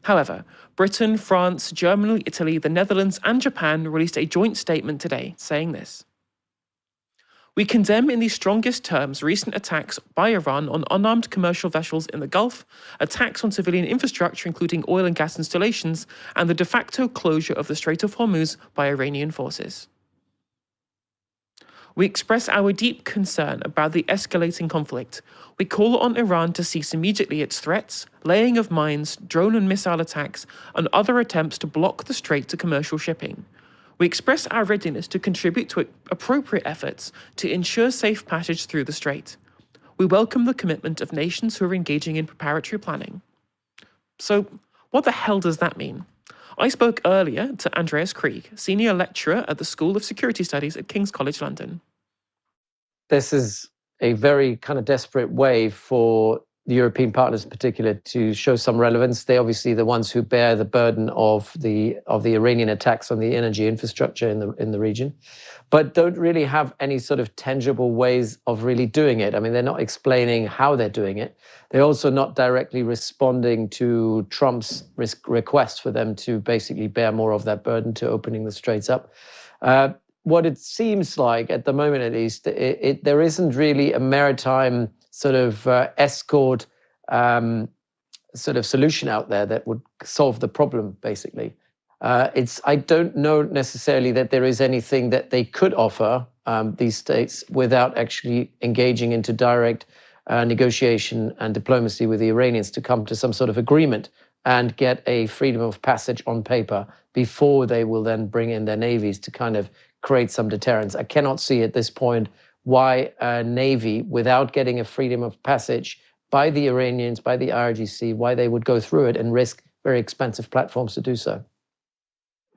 However, Britain, France, Germany, Italy, the Netherlands, and Japan released a joint statement today saying this. We condemn in the strongest terms recent attacks by Iran on unarmed commercial vessels in the Gulf, attacks on civilian infrastructure including oil and gas installations, and the de facto closure of the Strait of Hormuz by Iranian forces. We express our deep concern about the escalating conflict. We call on Iran to cease immediately its threats, laying of mines, drone and missile attacks, and other attempts to block the strait to commercial shipping. We express our readiness to contribute to appropriate efforts to ensure safe passage through the strait. We welcome the commitment of nations who are engaging in preparatory planning. So, what the hell does that mean? I spoke earlier to Andreas Krieg, senior lecturer at the School of Security Studies at King's College London. This is a very kind of desperate way for the European partners in particular to show some relevance. They're obviously the ones who bear the burden of the Iranian attacks on the energy infrastructure in the region, but don't really have any sort of tangible ways of really doing it. I mean, they're not explaining how they're doing it. They're also not directly responding to Trump's request for them to basically bear more of that burden to opening the straits up. What it seems like, at the moment at least, there isn't really a maritime sort of escort sort of solution out there that would solve the problem, basically. I don't know necessarily that there is anything that they could offer these states without actually engaging into direct negotiation and diplomacy with the Iranians to come to some sort of agreement and get a freedom of passage on paper before they will then bring in their navies to kind of create some deterrence. I cannot see at this point why a navy, without getting a freedom of passage by the Iranians, by the IRGC, why they would go through it and risk very expensive platforms to do so.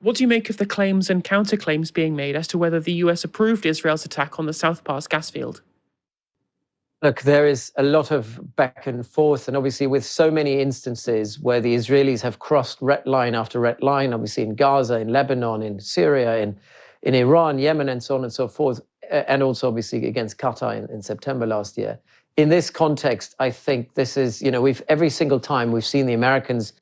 What do you make of the claims and counterclaims being made as to whether the US approved Israel's attack on the South Pass gas field? Look, there is a lot of back and forth, and obviously with so many instances where the Israelis have crossed red line after red line, obviously in Gaza, in Lebanon, in Syria, in Iran, Yemen, and so on and so forth, and also obviously against Qatar in September last year. In this context, I think this is, every single time we've seen the Americans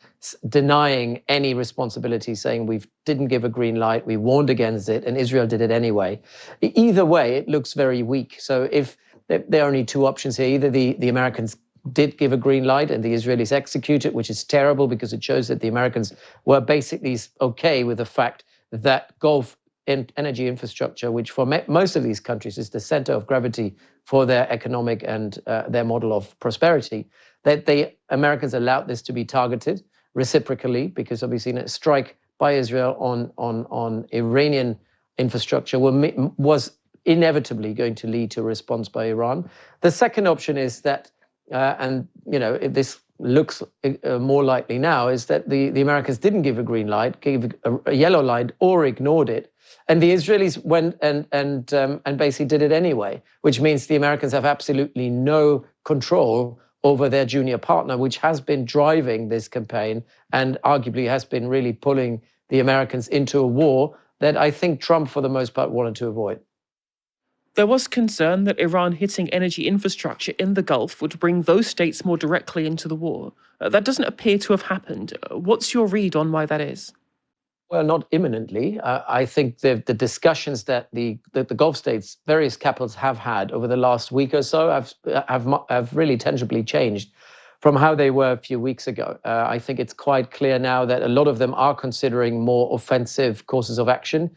denying any responsibility, saying we didn't give a green light, we warned against it, and Israel did it anyway. Either way, it looks very weak. So if there are only two options here, either the Americans did give a green light and the Israelis execute it, which is terrible because it shows that the Americans were basically okay with the fact that Gulf energy infrastructure, which for most of these countries is the center of gravity for their economic and their model of prosperity, that the Americans allowed this to be targeted reciprocally, because obviously a strike by Israel on Iranian infrastructure was inevitably going to lead to a response by Iran. The second option is that, if this looks more likely now, is that the Americans didn't give a green light, gave a yellow light, or ignored it. And the Israelis went and basically did it anyway, which means the Americans have absolutely no control over their junior partner, which has been driving this campaign and arguably has been really pulling the Americans into a war that I think Trump, for the most part, wanted to avoid. There was concern that Iran hitting energy infrastructure in the Gulf would bring those states more directly into the war. That doesn't appear to have happened. What's your read on why that is? Well, not imminently. I think the discussions that the Gulf states, various capitals have had over the last week or so have really tangibly changed from how they were a few weeks ago. I think it's quite clear now that a lot of them are considering more offensive courses of action,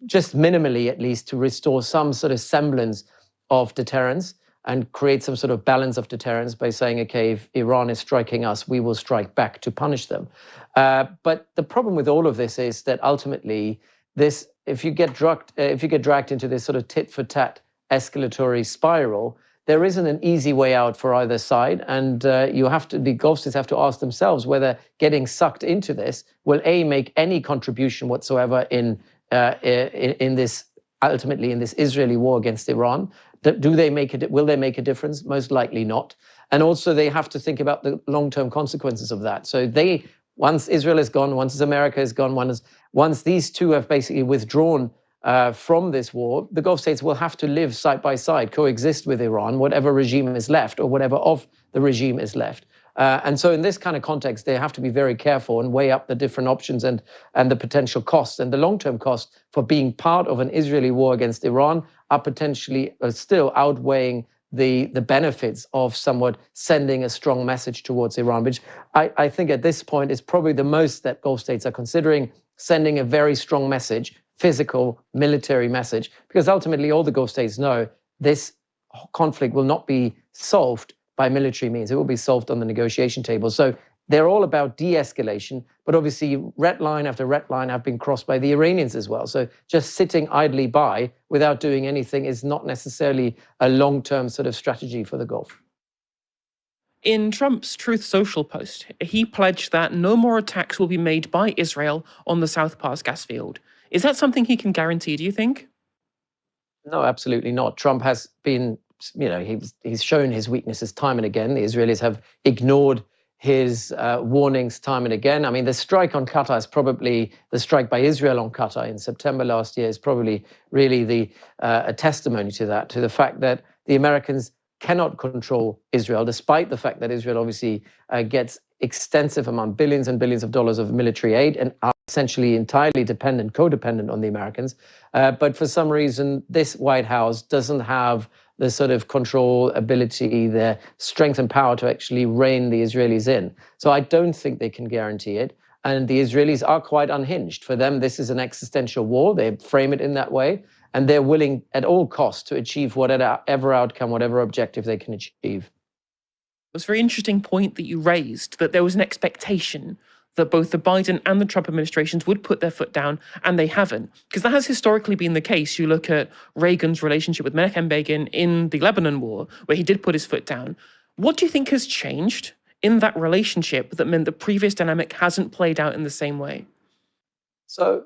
just minimally at least, to restore some sort of semblance of deterrence and create some sort of balance of deterrence by saying, okay, if Iran is striking us, we will strike back to punish them. But the problem with all of this is that ultimately, if you get dragged into this sort of tit for tat escalatory spiral, there isn't an easy way out for either side, and the Gulf states have to ask themselves whether getting sucked into this will make any contribution whatsoever in this Israeli war against Iran. Will they make a difference? Most likely not. And also they have to think about the long-term consequences of that. So once Israel is gone, once America is gone, once these two have basically withdrawn from this war, the Gulf states will have to live side by side, coexist with Iran, whatever regime is left or whatever of the regime is left. And so in this kind of context, they have to be very careful and weigh up the different options and the potential costs. And the long-term costs for being part of an Israeli war against Iran are potentially still outweighing the benefits of somewhat sending a strong message towards Iran, which I think at this point is probably the most that Gulf states are considering, sending a very strong message, physical, military message, because ultimately all the Gulf states know this conflict will not be solved by military means. It will be solved on the negotiation table. So they're all about de-escalation, but obviously red line after red line have been crossed by the Iranians as well. So just sitting idly by without doing anything is not necessarily a long-term sort of strategy for the Gulf. In Trump's Truth Social post, he pledged that no more attacks will be made by Israel on the South Pass gas field. Is that something he can guarantee, do you think? No, absolutely not. Trump has been, he's shown his weaknesses time and again. The Israelis have ignored his warnings time and again. I mean, the strike on Qatar is probably, the strike by Israel on Qatar in September last year is probably really a testimony to that, to the fact that the Americans cannot control Israel, despite the fact that Israel obviously gets extensive amount, billions and billions of dollars of military aid and are essentially entirely codependent on the Americans. But for some reason, this White House doesn't have the sort of control ability, the strength and power to actually rein the Israelis in. So I don't think they can guarantee it. And the Israelis are quite unhinged. For them, this is an existential war. They frame it in that way. And they're willing at all costs to achieve whatever outcome, whatever objective they can achieve. It's a very interesting point that you raised, that there was an expectation that both the Biden and the Trump administrations would put their foot down, and they haven't. Because that has historically been the case. You look at Reagan's relationship with Menachem Begin in the Lebanon War, where he did put his foot down. What do you think has changed in that relationship that meant the previous dynamic hasn't played out in the same way? So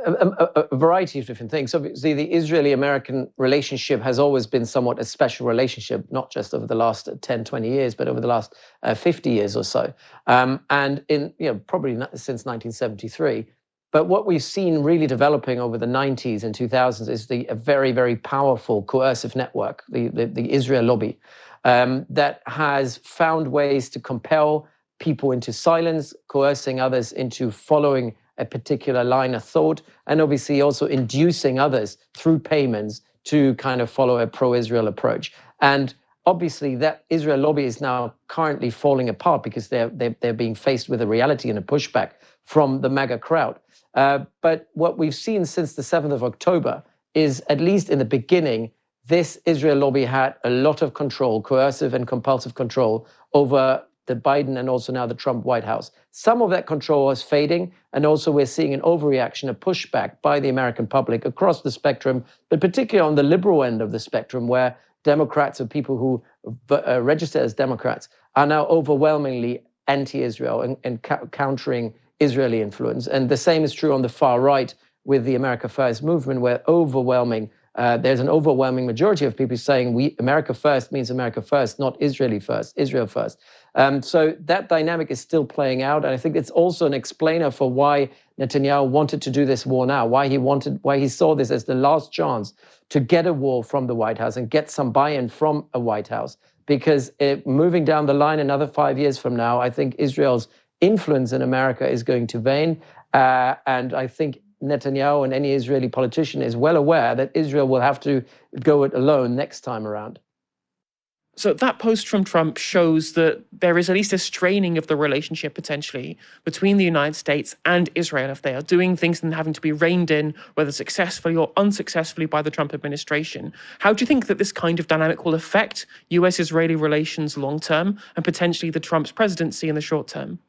a variety of different things. Obviously, the Israeli-American relationship has always been somewhat a special relationship, not just over the last 10, 20 years, but over the last 50 years or so. And in, probably since 1973. But what we've seen really developing over the 90s and 2000s is a very, very powerful coercive network, the Israel lobby, that has found ways to compel people into silence, coercing others into following a particular line of thought, and obviously also inducing others through payments to kind of follow a pro-Israel approach. And obviously that Israel lobby is now currently falling apart because they're being faced with a reality and a pushback from the MAGA crowd. But what we've seen since the 7th of October is, at least in the beginning, this Israel lobby had a lot of control, coercive and compulsive control over the Biden and also now the Trump White House. Some of that control is fading, and also we're seeing an overreaction, a pushback by the American public across the spectrum, but particularly on the liberal end of the spectrum, where Democrats or people who register as Democrats are now overwhelmingly anti-Israel and countering Israeli influence. And the same is true on the far right with the America First movement, where there's an overwhelming majority of people saying America first means America first, not Israel first. So that dynamic is still playing out. And I think it's also an explainer for why Netanyahu wanted to do this war now, why he saw this as the last chance to get a war from the White House and get some buy-in from a White House. Because moving down the line another 5 years from now, I think Israel's influence in America is going to wane. And I think Netanyahu and any Israeli politician is well aware that Israel will have to go it alone next time around. So that post from Trump shows that there is at least a straining of the relationship potentially between the United States and Israel if they are doing things and having to be reined in, whether successfully or unsuccessfully, by the Trump administration. How do you think that this kind of dynamic will affect US-Israeli relations long term and potentially the Trump's presidency in the short term?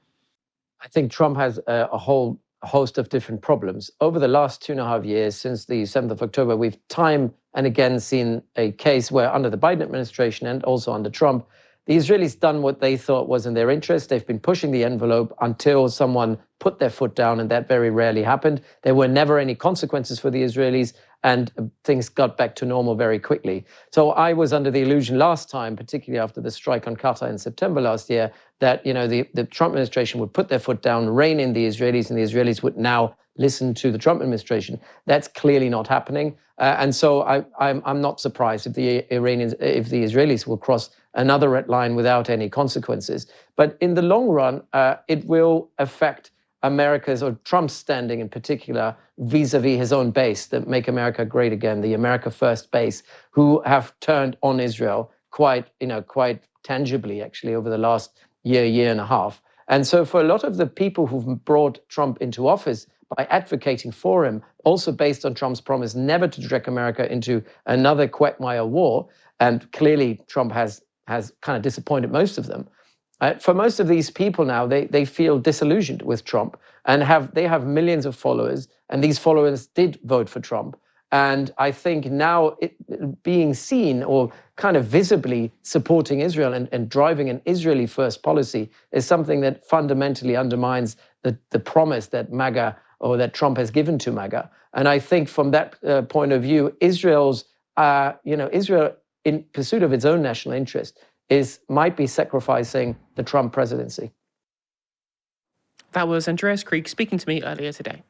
I think Trump has a whole host of different problems. Over the last 2.5 years, since the 7th of October, we've time and again seen a case where under the Biden administration and also under Trump, the Israelis done what they thought was in their interest. They've been pushing the envelope until someone put their foot down, and that very rarely happened. There were never any consequences for the Israelis, and things got back to normal very quickly. So I was under the illusion last time, particularly after the strike on Qatar in September last year, that the Trump administration would put their foot down, rein in the Israelis, and the Israelis would now listen to the Trump administration. That's clearly not happening. And so I'm not surprised if the Israelis will cross another red line without any consequences. But in the long run, it will affect America's, or Trump's standing in particular, vis-a-vis his own base, the Make America Great Again, the America First base, who have turned on Israel quite tangibly, actually, over the last year and a half. And so for a lot of the people who've brought Trump into office by advocating for him, also based on Trump's promise never to drag America into another quagmire war, and clearly Trump has kind of disappointed most of them. For most of these people now, they feel disillusioned with Trump, and they have millions of followers, and these followers did vote for Trump. And I think now being seen or kind of visibly supporting Israel and driving an Israeli first policy is something that fundamentally undermines the promise that MAGA or that Trump has given to MAGA. And I think from that point of view, Israel in pursuit of its own national interest might be sacrificing the Trump presidency. That was Andreas Krieg speaking to me earlier today.